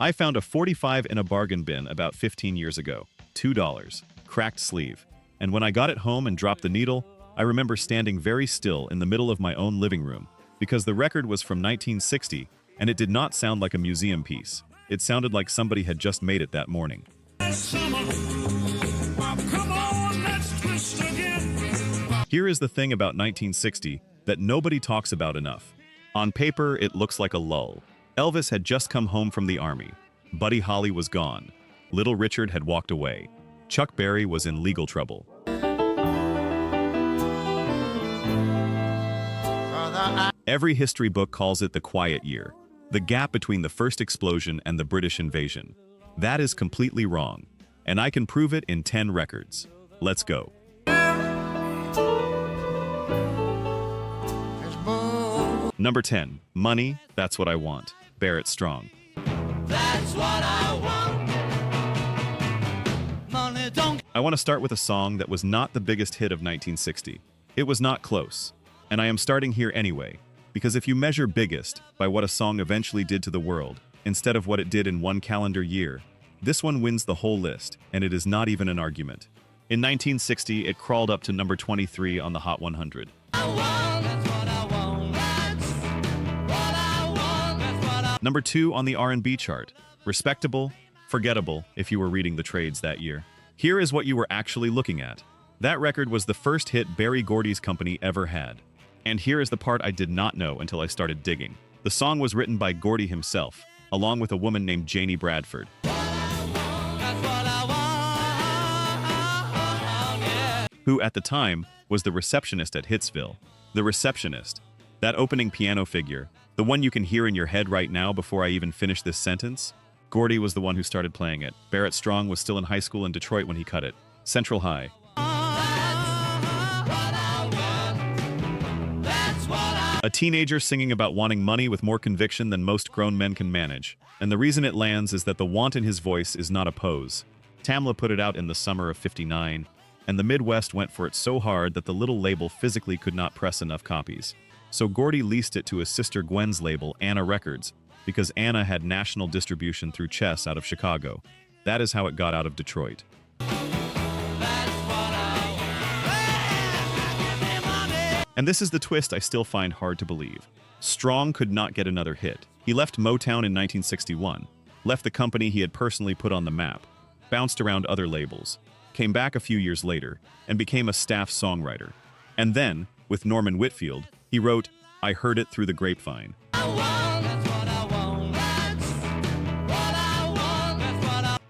I found a 45 in a bargain bin about 15 years ago. $2. Cracked sleeve. And when I got it home and dropped the needle, I remember standing very still in the middle of my own living room, because the record was from 1960, and it did not sound like a museum piece. It sounded like somebody had just made it that morning. Here is the thing about 1960 that nobody talks about enough. On paper, it looks like a lull. Elvis had just come home from the army. Buddy Holly was gone. Little Richard had walked away. Chuck Berry was in legal trouble. Every history book calls it the quiet year, the gap between the first explosion and the British invasion. That is completely wrong, and I can prove it in 10 records. Let's go. Number 10, Money, That's What I Want, Barrett Strong. That's what I want. Money don't... I want to start with a song that was not the biggest hit of 1960. It was not close. And I am starting here anyway, because if you measure biggest by what a song eventually did to the world, instead of what it did in one calendar year, this one wins the whole list, and it is not even an argument. In 1960, it crawled up to number 23 on the Hot 100. Number 2 on the R&B chart. Respectable, forgettable if you were reading the trades that year. Here is what you were actually looking at. That record was the first hit Berry Gordy's company ever had. And here is the part I did not know until I started digging. The song was written by Gordy himself, along with a woman named Janie Bradford, who at the time was the receptionist at Hitsville. The receptionist, that opening piano figure, the one you can hear in your head right now before I even finish this sentence. Gordy was the one who started playing it. Barrett Strong was still in high school in Detroit when he cut it. Central High. A teenager singing about wanting money with more conviction than most grown men can manage. And the reason it lands is that the want in his voice is not a pose. Tamla put it out in the summer of '59, and the Midwest went for it so hard that the little label physically could not press enough copies. So Gordy leased it to his sister Gwen's label, Anna Records, because Anna had national distribution through Chess out of Chicago. That is how it got out of Detroit. And this is the twist I still find hard to believe. Strong could not get another hit. He left Motown in 1961, left the company he had personally put on the map, bounced around other labels, came back a few years later, and became a staff songwriter. And then, with Norman Whitfield, he wrote, I Heard It Through the Grapevine.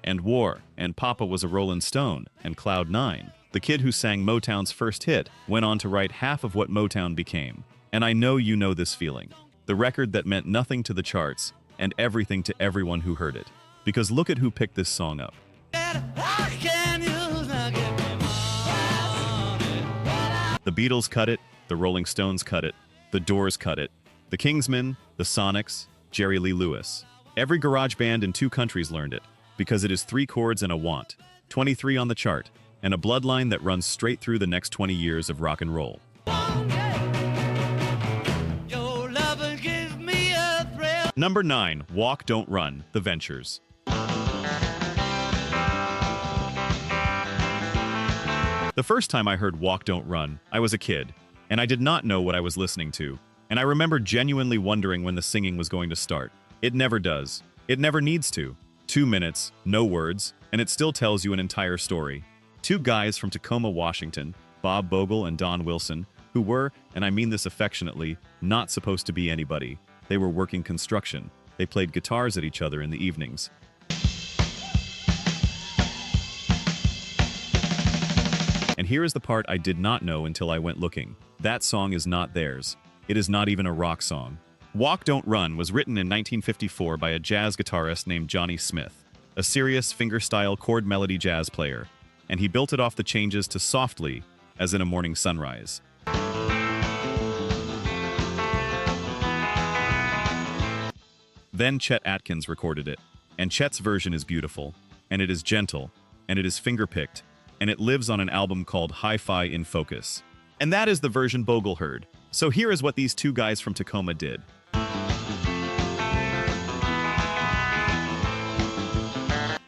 And War, and Papa Was a Rollin' Stone, and Cloud 9. The kid who sang Motown's first hit went on to write half of what Motown became. And I know you know this feeling. The record that meant nothing to the charts and everything to everyone who heard it. Because look at who picked this song up. The Beatles cut it, the Rolling Stones cut it, the Doors cut it, the Kingsmen, the Sonics, Jerry Lee Lewis. Every garage band in 2 countries learned it, because it is 3 chords and a want, 23 on the chart, and a bloodline that runs straight through the next 20 years of rock and roll. Number 9, Walk Don't Run, The Ventures. The first time I heard Walk Don't Run, I was a kid, and I did not know what I was listening to. And I remember genuinely wondering when the singing was going to start. It never does. It never needs to. 2 minutes, no words, and it still tells you an entire story. 2 guys from Tacoma, Washington, Bob Bogle and Don Wilson, who were, and I mean this affectionately, not supposed to be anybody. They were working construction. They played guitars at each other in the evenings. And here is the part I did not know until I went looking. That song is not theirs. It is not even a rock song. Walk Don't Run was written in 1954 by a jazz guitarist named Johnny Smith, a serious fingerstyle chord melody jazz player, and he built it off the changes to Softly, as in a morning sunrise. Then Chet Atkins recorded it, and Chet's version is beautiful, and it is gentle, and it is finger-picked, and it lives on an album called Hi-Fi in Focus. And that is the version Bogle heard. So here is what these 2 guys from Tacoma did.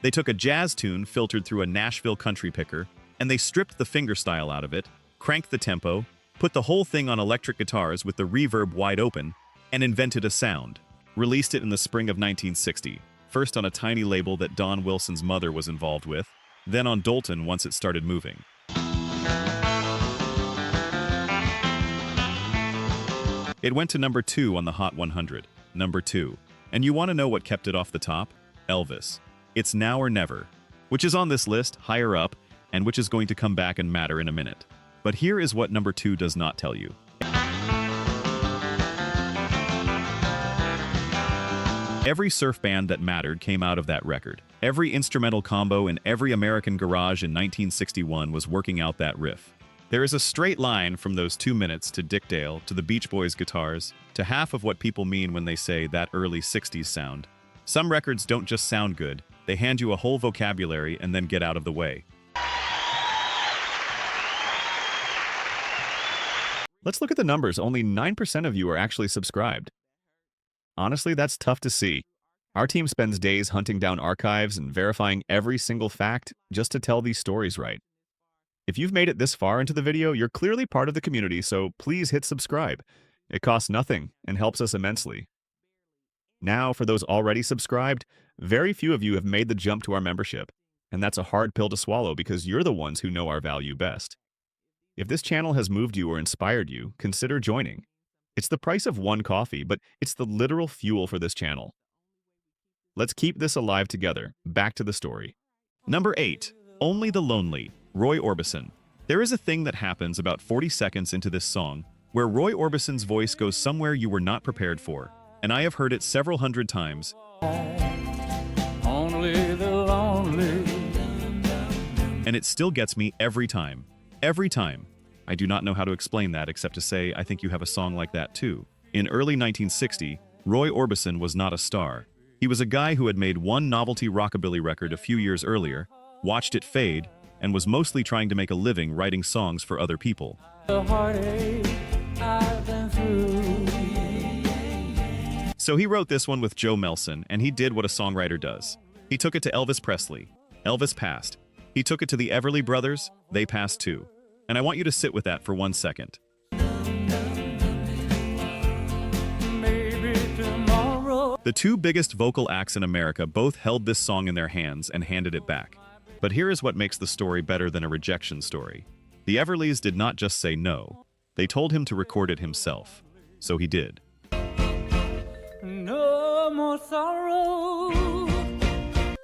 They took a jazz tune filtered through a Nashville country picker, and they stripped the fingerstyle out of it, cranked the tempo, put the whole thing on electric guitars with the reverb wide open, and invented a sound. Released it in the spring of 1960, first on a tiny label that Don Wilson's mother was involved with, then on Dolton once it started moving. It went to number 2 on the Hot 100, number 2. And you want to know what kept it off the top? Elvis. It's Now or Never, which is on this list, higher up, and which is going to come back and matter in a minute. But here is what number 2 does not tell you. Every surf band that mattered came out of that record. Every instrumental combo in every American garage in 1961 was working out that riff. There is a straight line from those 2 minutes to Dick Dale, to the Beach Boys guitars, to half of what people mean when they say that early 60s sound. Some records don't just sound good, they hand you a whole vocabulary and then get out of the way. Let's look at the numbers. Only 9% of you are actually subscribed. Honestly, that's tough to see. Our team spends days hunting down archives and verifying every single fact just to tell these stories right. If you've made it this far into the video, you're clearly part of the community, so please hit subscribe. It costs nothing and helps us immensely. Now, for those already subscribed, very few of you have made the jump to our membership, and that's a hard pill to swallow because you're the ones who know our value best. If this channel has moved you or inspired you, consider joining. It's the price of one coffee, but it's the literal fuel for this channel. Let's keep this alive together. Back to the story. Number 8. Only the Lonely, Roy Orbison. There is a thing that happens about 40 seconds into this song where Roy Orbison's voice goes somewhere you were not prepared for, and I have heard it several hundred times. Only the lonely. And it still gets me every time. Every time. I do not know how to explain that except to say I think you have a song like that too. In early 1960, Roy Orbison was not a star. He was a guy who had made one novelty rockabilly record a few years earlier, watched it fade, and was mostly trying to make a living writing songs for other people. So he wrote this one with Joe Melson, and he did what a songwriter does. He took it to Elvis Presley. Elvis passed. He took it to the Everly Brothers. They passed too. And I want you to sit with that for 1 second. The two biggest vocal acts in America both held this song in their hands and handed it back. But here is what makes the story better than a rejection story. The Everlys did not just say no. They told him to record it himself. So he did. No more sorrow.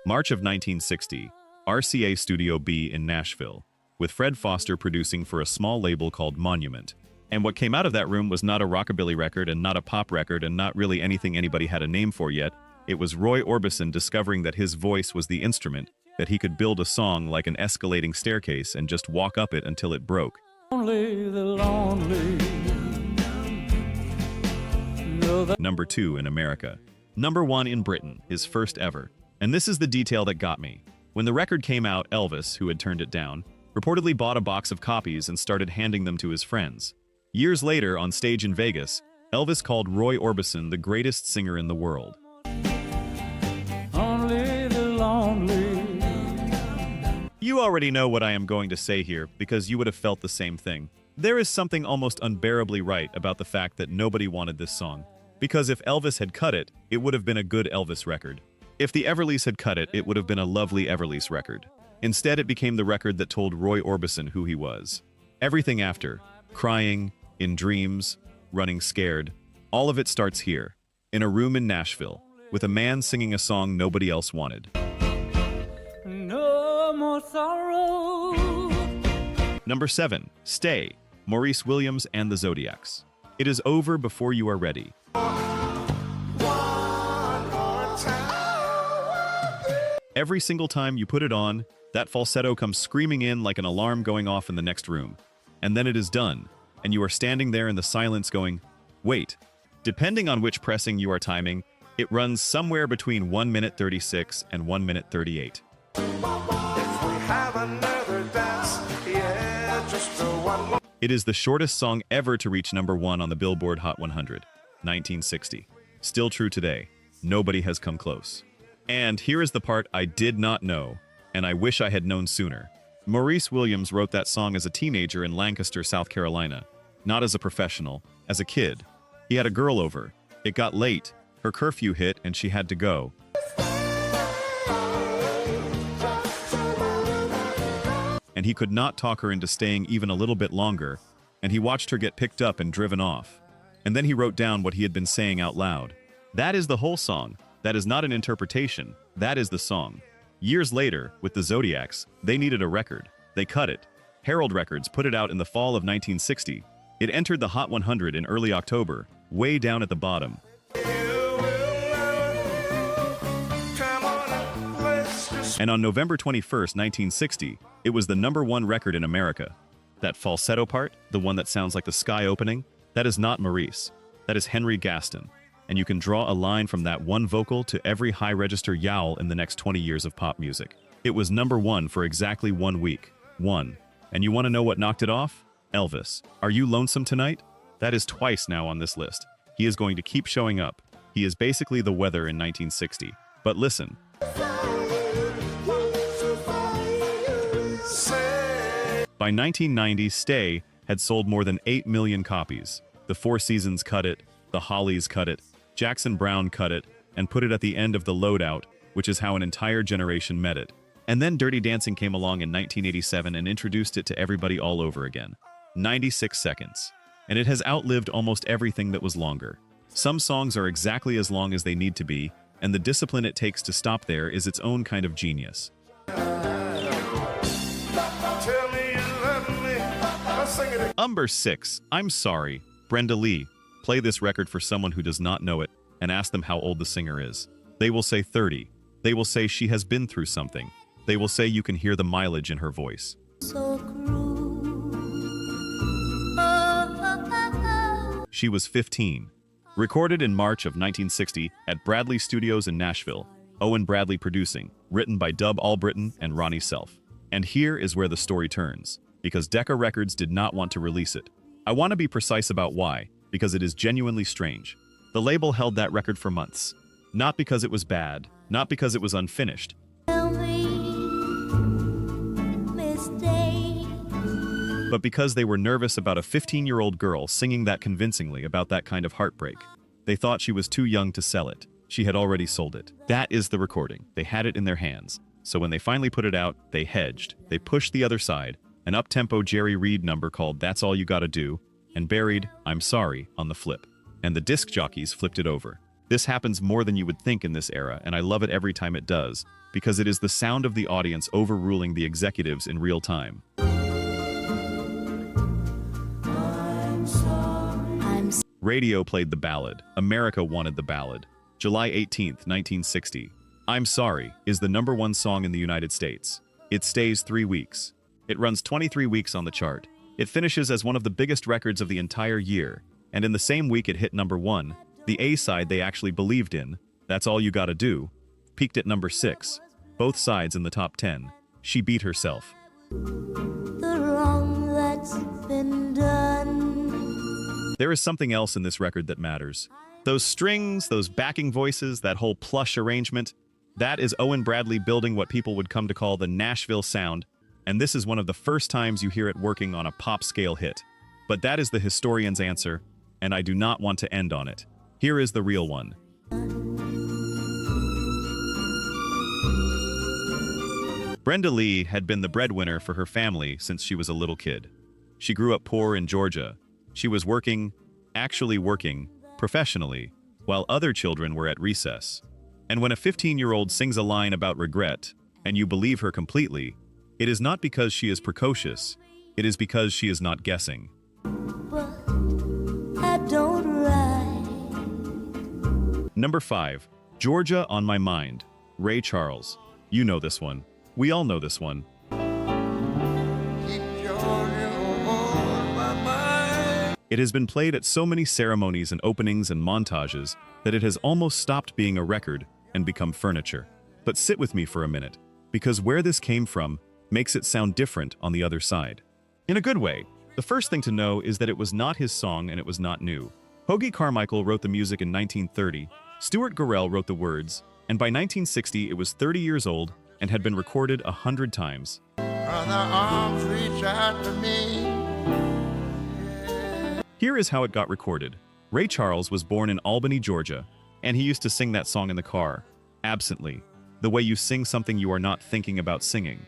March of 1960, RCA Studio B in Nashville, with Fred Foster producing for a small label called Monument. And what came out of that room was not a rockabilly record and not a pop record and not really anything anybody had a name for yet. It was Roy Orbison discovering that his voice was the instrument, that he could build a song like an escalating staircase and just walk up it until it broke. Only the lonely. Number 2 in America. Number 1 in Britain, his first ever. And this is the detail that got me. When the record came out, Elvis, who had turned it down, reportedly bought a box of copies and started handing them to his friends. Years later, on stage in Vegas, Elvis called Roy Orbison the greatest singer in the world. Only the lonely. You already know what I am going to say here because you would have felt the same thing. There is something almost unbearably right about the fact that nobody wanted this song. Because if Elvis had cut it, it would have been a good Elvis record. If the Everlys had cut it, it would have been a lovely Everlys record. Instead, it became the record that told Roy Orbison who he was. Everything after, crying, in dreams, running scared, all of it starts here, in a room in Nashville, with a man singing a song nobody else wanted. No more sorrow. Number 7, Stay, Maurice Williams and the Zodiacs. It is over before you are ready. Every single time you put it on, that falsetto comes screaming in like an alarm going off in the next room. And then it is done, and you are standing there in the silence going, wait. Depending on which pressing you are timing, it runs somewhere between 1 minute 36 and 1 minute 38. It is the shortest song ever to reach number 1 on the Billboard Hot 100, 1960. Still true today. Nobody has come close. And here is the part I did not know, and I wish I had known sooner. Maurice Williams wrote that song as a teenager in Lancaster, South Carolina. Not as a professional, as a kid. He had a girl over. It got late. Her curfew hit and she had to go. And he could not talk her into staying even a little bit longer, and he watched her get picked up and driven off. And then he wrote down what he had been saying out loud. That is the whole song. That is not an interpretation. That is the song. Years later, with the Zodiacs, they needed a record. They cut it. Herald Records put it out in the fall of 1960. It entered the Hot 100 in early October, way down at the bottom. And on November 21st, 1960, it was the #1 record in America. That falsetto part, the one that sounds like the sky opening, that is not Maurice. That is Henry Gaston. And you can draw a line from that one vocal to every high-register yowl in the next 20 years of pop music. It was #1 for exactly 1 week. One. And you want to know what knocked it off? Elvis. Are You Lonesome Tonight? That is twice now on this list. He is going to keep showing up. He is basically the weather in 1960. But listen. By 1990, Stay had sold more than 8 million copies. The Four Seasons cut it, the Hollies cut it, Jackson Browne cut it, and put it at the end of the Loadout, which is how an entire generation met it. And then Dirty Dancing came along in 1987 and introduced it to everybody all over again. 96 seconds. And it has outlived almost everything that was longer. Some songs are exactly as long as they need to be, and the discipline it takes to stop there is its own kind of genius. Number 6, I'm Sorry, Brenda Lee. Play this record for someone who does not know it and ask them how old the singer is. They will say 30. They will say she has been through something. They will say you can hear the mileage in her voice. So cruel. She was 15. Recorded in March of 1960 at Bradley Studios in Nashville. Owen Bradley producing, written by Dub Albritton and Ronnie Self. And here is where the story turns, because Decca Records did not want to release it. I want to be precise about why, because it is genuinely strange. The label held that record for months. Not because it was bad, not because it was unfinished. But because they were nervous about a 15-year-old girl singing that convincingly about that kind of heartbreak. They thought she was too young to sell it. She had already sold it. That is the recording. They had it in their hands. So when they finally put it out, they hedged. They pushed the other side, an up-tempo Jerry Reed number called That's All You Gotta Do, and buried I'm Sorry on the flip. And the disc jockeys flipped it over. This happens more than you would think in this era, and I love it every time it does, because it is the sound of the audience overruling the executives in real time. Radio played the ballad. America wanted the ballad. July 18th, 1960. I'm Sorry is the #1 song in the United States. It stays 3 weeks. It runs 23 weeks on the chart. It finishes as one of the biggest records of the entire year. And in the same week it hit #1, the A-side they actually believed in, That's All You Gotta Do, peaked at #6. Both sides in the top 10. She beat herself. The wrong that's been done. There is something else in this record that matters. Those strings, those backing voices, that whole plush arrangement, that is Owen Bradley building what people would come to call the Nashville sound, and this is one of the first times you hear it working on a pop-scale hit. But that is the historian's answer, and I do not want to end on it. Here is the real one. Brenda Lee had been the breadwinner for her family since she was a little kid. She grew up poor in Georgia. She was working, actually working, professionally, while other children were at recess. And when a 15-year-old sings a line about regret, and you believe her completely, it is not because she is precocious, it is because she is not guessing. But I don't write. Number 5, Georgia on My Mind, Ray Charles. You know this one. We all know this one. It has been played at so many ceremonies and openings and montages that it has almost stopped being a record and become furniture. But sit with me for a minute, because where this came from makes it sound different on the other side. In a good way. The first thing to know is that it was not his song and it was not new. Hoagy Carmichael wrote the music in 1930, Stuart Gorrell wrote the words, And by 1960, it was 30 years old and had been recorded 100 times. Other arms reach out to me. Here is how it got recorded. Ray Charles was born in Albany, Georgia, and he used to sing that song in the car, absently, the way you sing something you are not thinking about singing.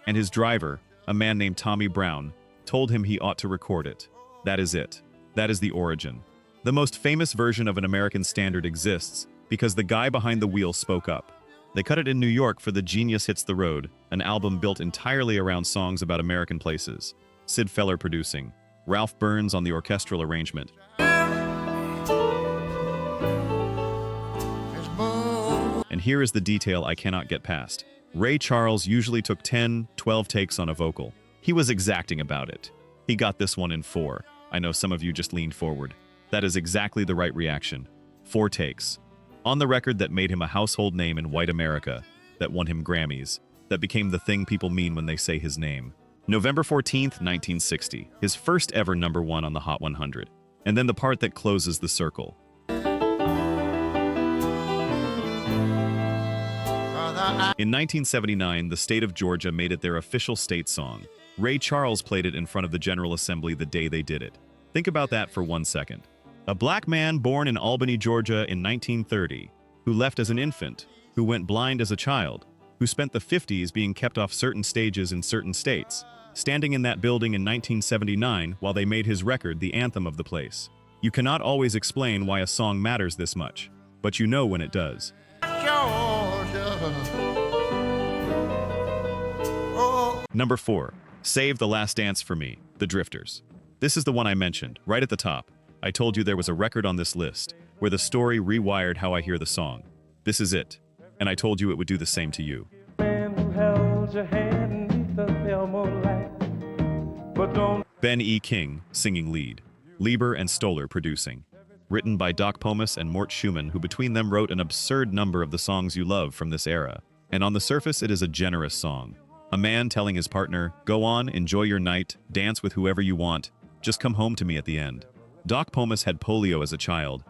And his driver, a man named Tommy Brown, told him he ought to record it. That is it. That is the origin. The most famous version of an American standard exists because the guy behind the wheel spoke up. They cut it in New York for the Genius Hits the Road, an album built entirely around songs about American places. Sid Feller producing, Ralph Burns on the orchestral arrangement. And here is the detail I cannot get past. Ray Charles usually took 10, 12 takes on a vocal. He was exacting about it. He got this one in 4. I know some of you just leaned forward. That is exactly the right reaction. 4 takes. On the record that made him a household name in white America, that won him Grammys, that became the thing people mean when they say his name. November 14th, 1960, his first ever #1 on the Hot 100. And then the part that closes the circle. In 1979, the state of Georgia made it their official state song. Ray Charles played it in front of the General Assembly the day they did it. Think about that for 1 second. A black man born in Albany, Georgia in 1930, who left as an infant, who went blind as a child, who spent the 50s being kept off certain stages in certain states, standing in that building in 1979 while they made his record the anthem of the place. You cannot always explain why a song matters this much, but you know when it does. Number 4. Save the Last Dance for Me, The Drifters. This is the one I mentioned, right at the top. I told you there was a record on this list, where the story rewired how I hear the song. This is it, and I told you it would do the same to you. Ben E. King, singing lead. Lieber and Stoller producing. Written by Doc Pomus and Mort Schumann, who between them wrote an absurd number of the songs you love from this era. And on the surface, it is a generous song. A man telling his partner, go on, enjoy your night, dance with whoever you want, just come home to me at the end. Doc Pomus had polio as a child.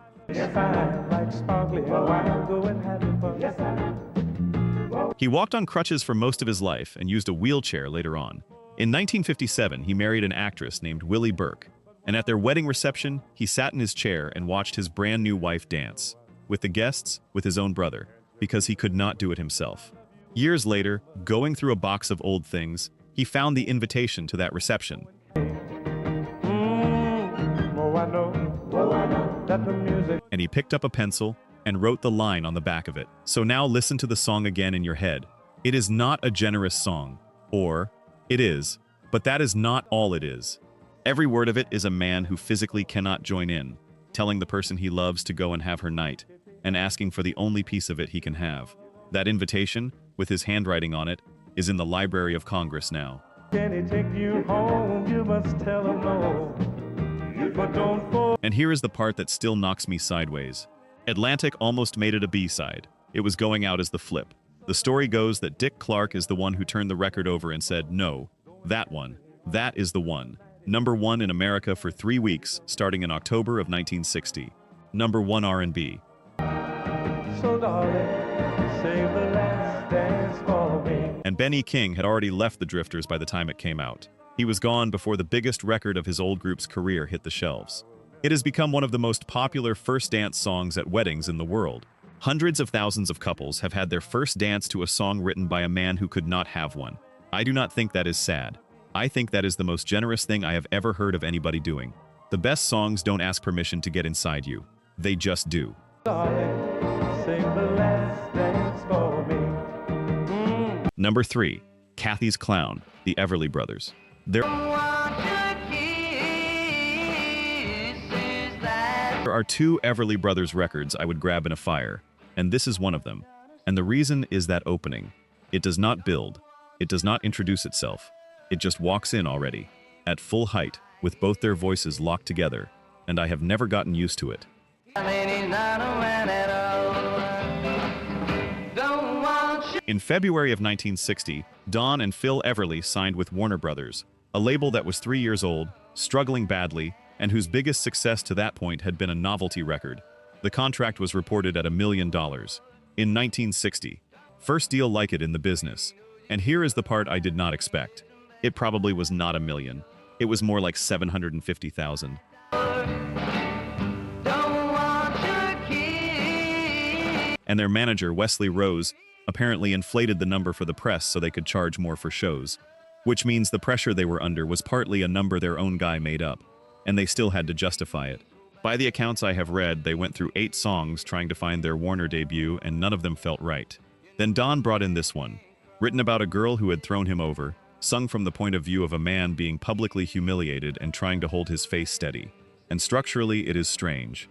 He walked on crutches for most of his life and used a wheelchair later on. In 1957, he married an actress named Willie Burke, and at their wedding reception, he sat in his chair and watched his brand new wife dance, with the guests, with his own brother, because he could not do it himself. Years later, going through a box of old things, he found the invitation to that reception. And he picked up a pencil and wrote the line on the back of it. So now listen to the song again in your head. It is not a generous song. Or, it is, but that is not all it is. Every word of it is a man who physically cannot join in, telling the person he loves to go and have her night, and asking for the only piece of it he can have. That invitation, with his handwriting on it, is in the Library of Congress now. Can he take you home? You must tell him no. But don't And here is the part that still knocks me sideways. Atlantic almost made it a B-side. It was going out as the flip. The story goes that Dick Clark is the one who turned the record over and said, no, that one, that is the one. #1 in America for 3 weeks, starting in October of 1960. #1 R&B. So darling, save the last dance for me. And Ben E. King had already left the Drifters by the time it came out. He was gone before the biggest record of his old group's career hit the shelves. It has become one of the most popular first dance songs at weddings in the world. Hundreds of thousands of couples have had their first dance to a song written by a man who could not have one. I do not think that is sad. I think that is the most generous thing I have ever heard of anybody doing. The best songs don't ask permission to get inside you. They just do. Darling, save the last dance for me. Number 3. Kathy's Clown, the Everly Brothers. There are 2 Everly Brothers records I would grab in a fire, and this is one of them. And the reason is that opening. It does not build. It does not introduce itself. It just walks in already, at full height, with both their voices locked together, and I have never gotten used to it. In February of 1960, Don and Phil Everly signed with Warner Brothers, a label that was 3 years old, struggling badly, and whose biggest success to that point had been a novelty record. The contract was reported at $1 million. In 1960. First deal like it in the business. And here is the part I did not expect. It probably was not a million. It was more like 750,000. And their manager, Wesley Rose, apparently inflated the number for the press so they could charge more for shows. Which means the pressure they were under was partly a number their own guy made up, and they still had to justify it. By the accounts I have read, they went through 8 songs trying to find their Warner debut, and none of them felt right. Then Don brought in this one, written about a girl who had thrown him over, sung from the point of view of a man being publicly humiliated and trying to hold his face steady. And structurally, it is strange.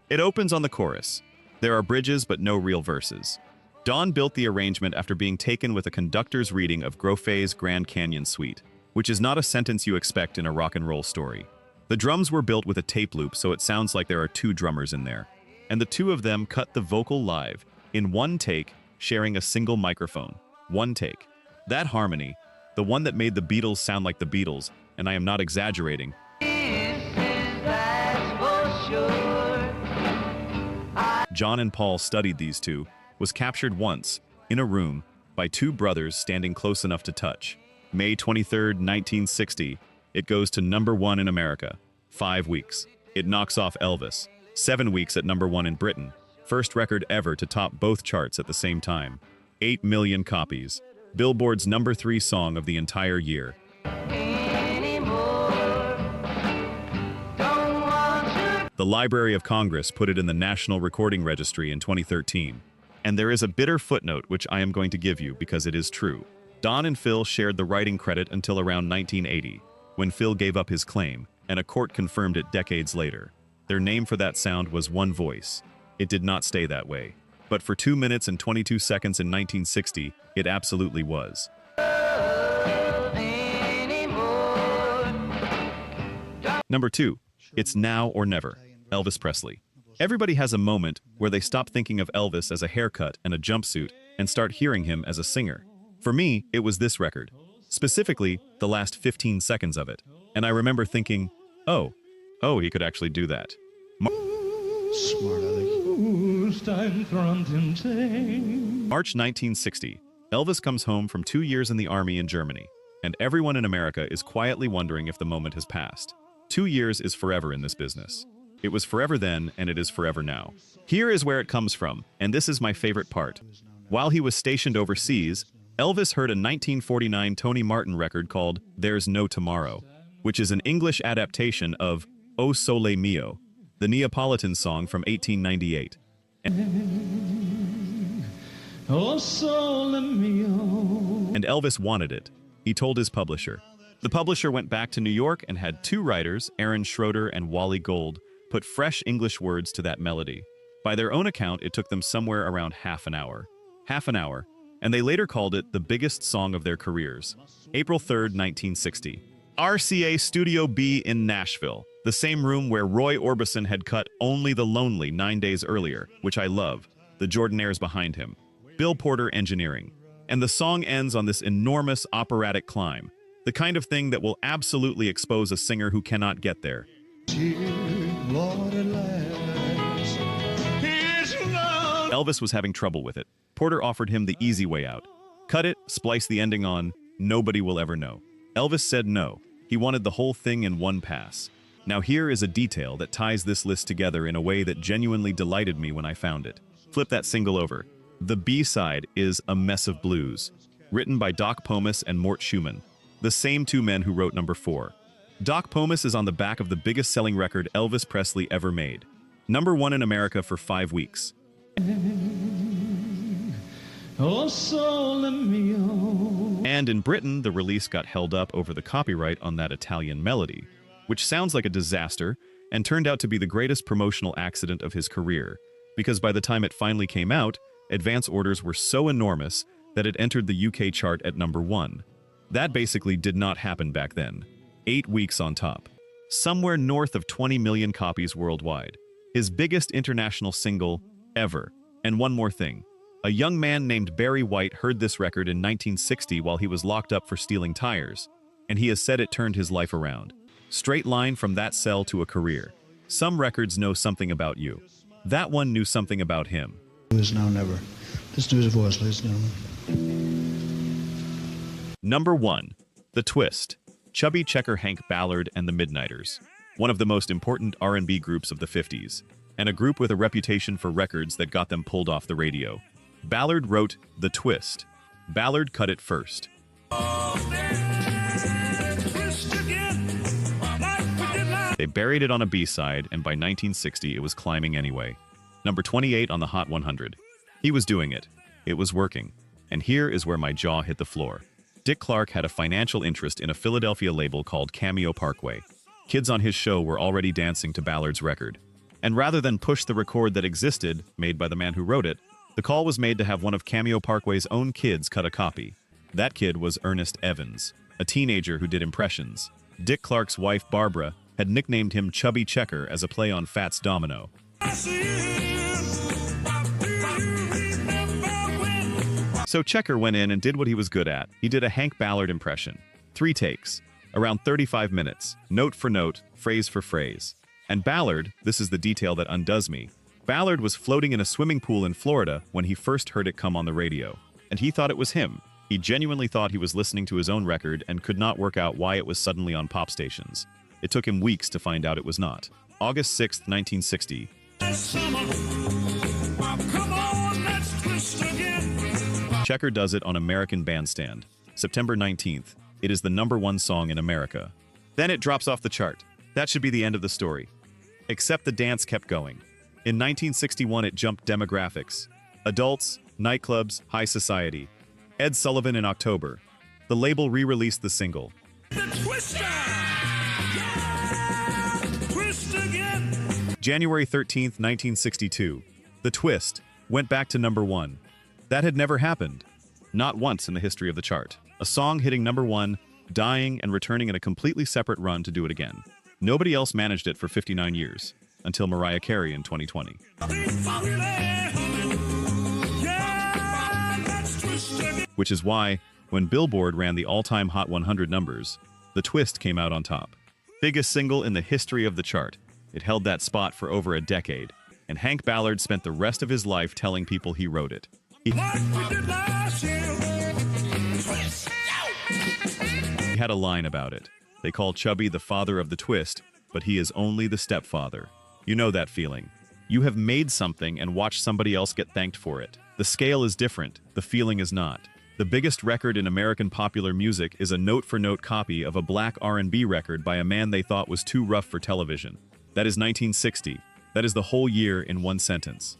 It opens on the chorus. There are bridges but no real verses. Don built the arrangement after being taken with a conductor's reading of Groffe's Grand Canyon Suite, which is not a sentence you expect in a rock and roll story. The drums were built with a tape loop, so it sounds like there are 2 drummers in there. And the 2 of them cut the vocal live, in one take, sharing a single microphone. One take. That harmony, the one that made the Beatles sound like the Beatles, and I am not exaggerating, John and Paul studied these 2, was captured once, in a room, by 2 brothers standing close enough to touch. May 23, 1960, it goes to number 1 in America. 5 weeks. It knocks off Elvis. 7 weeks at number 1 in Britain. First record ever to top both charts at the same time. 8 million copies. Billboard's number 3 song of the entire year. The Library of Congress put it in the National Recording Registry in 2013. And there is a bitter footnote which I am going to give you because it is true. Don and Phil shared the writing credit until around 1980, when Phil gave up his claim, and a court confirmed it decades later. Their name for that sound was One Voice. It did not stay that way. But for 2 minutes and 22 seconds in 1960, it absolutely was. Number 2. It's Now or Never. Elvis Presley. Everybody has a moment where they stop thinking of Elvis as a haircut and a jumpsuit and start hearing him as a singer. For me, it was this record. Specifically, the last 15 seconds of it. And I remember thinking, oh, he could actually do that. March 1960. Elvis comes home from 2 years in the army in Germany, and everyone in America is quietly wondering if the moment has passed. 2 years is forever in this business. It was forever then, and it is forever now. Here is where it comes from, and this is my favorite part. While he was stationed overseas, Elvis heard a 1949 Tony Martin record called There's No Tomorrow, which is an English adaptation of O Sole Mio, the Neapolitan song from 1898. Oh, sole mio. And Elvis wanted it. He told his publisher. The publisher went back to New York and had 2 writers, Aaron Schroeder and Wally Gold, put fresh English words to that melody. By their own account, it took them somewhere around half an hour. And they later called it the biggest song of their careers. April 3rd, 1960. RCA Studio B in Nashville, the same room where Roy Orbison had cut Only the Lonely 9 days earlier, which I love, the Jordanaires behind him. Bill Porter engineering. And the song ends on this enormous operatic climb, the kind of thing that will absolutely expose a singer who cannot get there. Elvis was having trouble with it. Porter offered him the easy way out. Cut it, splice the ending on, nobody will ever know. Elvis said no. He wanted the whole thing in one pass. Now here is a detail that ties this list together in a way that genuinely delighted me when I found it. Flip that single over. The B-side is A Mess of Blues, written by Doc Pomus and Mort Schumann, the same 2 men who wrote number 4. Doc Pomus is on the back of the biggest selling record Elvis Presley ever made. Number 1 in America for 5 weeks. Oh, sole mio. And in Britain, the release got held up over the copyright on that Italian melody, which sounds like a disaster and turned out to be the greatest promotional accident of his career, because by the time it finally came out, advance orders were so enormous that it entered the UK chart at number 1. That basically did not happen back then. 8 weeks on top. Somewhere north of 20 million copies worldwide. His biggest international single ever. And one more thing. A young man named Barry White heard this record in 1960 while he was locked up for stealing tires, and he has said it turned his life around. Straight line from that cell to a career. Some records know something about you. That one knew something about him. Is now never. Listen to his voice, ladies and gentlemen. Number 1. The Twist. Chubby Checker Hank Ballard and the Midnighters. One of the most important R&B groups of the 50s, and a group with a reputation for records that got them pulled off the radio. Ballard wrote The Twist. Ballard cut it first. They buried it on a B-side, and by 1960 it was climbing anyway. Number 28 on the Hot 100. He was doing it. It was working. And here is where my jaw hit the floor. Dick Clark had a financial interest in a Philadelphia label called Cameo Parkway. Kids on his show were already dancing to Ballard's record. And rather than push the record that existed, made by the man who wrote it, the call was made to have one of Cameo Parkway's own kids cut a copy. That kid was Ernest Evans, a teenager who did impressions. Dick Clark's wife, Barbara, had nicknamed him Chubby Checker as a play on Fats Domino. So Checker went in and did what he was good at. He did a Hank Ballard impression. 3 takes, around 35 minutes, note for note, phrase for phrase. And Ballard, this is the detail that undoes me, Ballard was floating in a swimming pool in Florida when he first heard it come on the radio. And he thought it was him. He genuinely thought he was listening to his own record and could not work out why it was suddenly on pop stations. It took him weeks to find out it was not. August 6, 1960. Checker does it on American Bandstand. September 19th. It is the #1 song in America. Then it drops off the chart. That should be the end of the story. Except the dance kept going. In 1961, it jumped demographics. Adults, nightclubs, high society. Ed Sullivan in October. The label re-released the single. January 13th, 1962. The Twist went back to #1. That had never happened. Not once in the history of the chart. A song hitting #1, dying and returning in a completely separate run to do it again. Nobody else managed it for 59 years, until Mariah Carey in 2020. Which is why, when Billboard ran the all-time Hot 100 numbers, The Twist came out on top. Biggest single in the history of the chart. It held that spot for over a decade, and Hank Ballard spent the rest of his life telling people he wrote it. He had a line about it. They call Chubby the father of the twist, but he is only the stepfather. You know that feeling. You have made something and watched somebody else get thanked for it. The scale is different, the feeling is not. The biggest record in American popular music is a note-for-note copy of a black R&B record by a man they thought was too rough for television. That is 1960. That is the whole year in one sentence.